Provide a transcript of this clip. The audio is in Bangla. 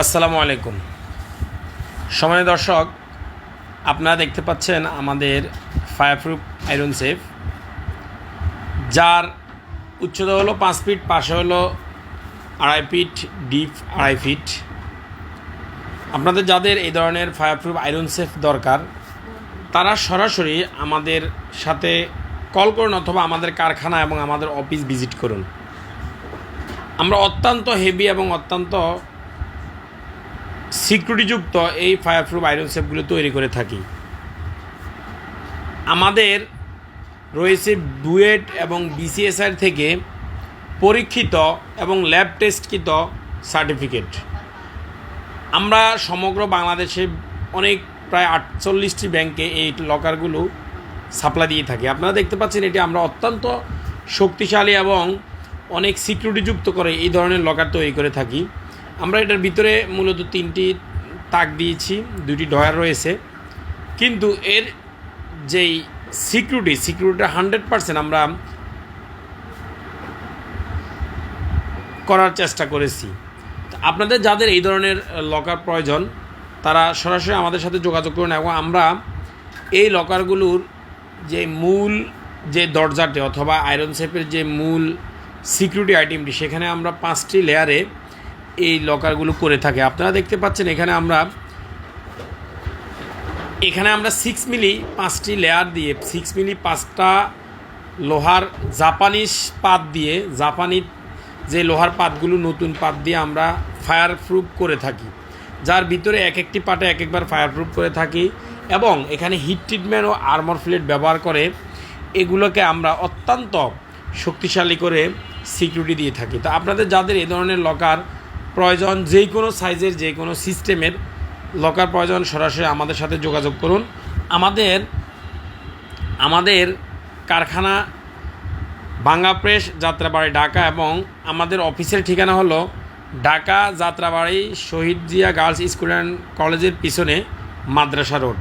আসসালামু আলাইকুম। সম্মানিত দর্শক, আপনারা দেখতে পাচ্ছেন আমাদের ফায়ারপ্রুফ আয়রন সেফ, যার উচ্চতা হলো 5 ফিট, পাশে হলো 2.5 ফিট, ডিপ 2.5 ফিট। আপনাদের যাদের এই ধরনের ফায়ারপ্রুফ আয়রন সেফ দরকার, তারা সরাসরি আমাদের সাথে কল করুন অথবা আমাদের কারখানা এবং আমাদের অফিস ভিজিট করুন। আমরা অত্যন্ত হেভি এবং অত্যন্ত সিকিউরিটিযুক্ত এই ফায়ারপ্রুফ আয়রন সেফগুলো তৈরি করে থাকি। আমাদের রয়েছে বুয়েট এবং বিসিএসআর থেকে পরীক্ষিত এবং ল্যাব টেস্টকৃত সার্টিফিকেট। আমরা সমগ্র বাংলাদেশে প্রায় 48টি ব্যাংকে এই লকারগুলো সাপ্লাই দিয়ে থাকি। আপনারা দেখতে পাচ্ছেন এটি আমরা অত্যন্ত শক্তিশালী এবং অনেক সিকিউরিটিযুক্ত করে এই ধরনের লকার তৈরি করে থাকি। আমরা এটার ভিতরে মূলত 3টি তাক দিয়েছি, 2টি ডয়ার রয়েছে, কিন্তু এর যেই সিকিউরিটিটা 100% আমরা করার চেষ্টা করেছি। আপনাদের যাদের এই ধরনের লকার প্রয়োজন, তারা সরাসরি আমাদের সাথে যোগাযোগ করুন এবং আমরা এই লকারগুলোর যে মূল যে দরজাটি অথবা আয়রন সেফের যে মূল সিকিউরিটি আইটেমটি, সেখানে আমরা 5টি লেয়ারে এই লকারগুলো করে থাকি। আপনারা দেখতে পাচ্ছেন এখানে আমরা 6 মিলি 5টি লেয়ার দিয়ে 6 মিলি 5টা লোহার জাপানিজ পাত দিয়ে, জাপানি যে লোহার পাতগুলো নতুন পাত দিয়ে আমরা ফায়ার প্রুফ করে থাকি, যার ভিতরে এক একটি পাটে এক একবার ফায়ার প্রুফ করে থাকি এবং এখানে হিট ট্রিটমেন্ট ও আর্মর প্লেট ব্যবহার করে এগুলোকে আমরা অত্যন্ত শক্তিশালী করে সিকিউরিটি দিয়ে থাকি। তো আপনাদের যাদের এই ধরনের লকার প্রয়োজন, যে কোনো সাইজের যে কোনো সিস্টেমের লকার প্রয়োজন, সরাসরি আমাদের সাথে যোগাযোগ করুন। আমাদের কারখানা ভাঙ্গা প্রেস, যাত্রাবাড়ি, ঢাকা, এবং আমাদের অফিসের ঠিকানা হলো ঢাকা যাত্রাবাড়ি শহীদ জিয়া গার্লস স্কুল অ্যান্ড কলেজের পিছনে মাদ্রাসা রোড।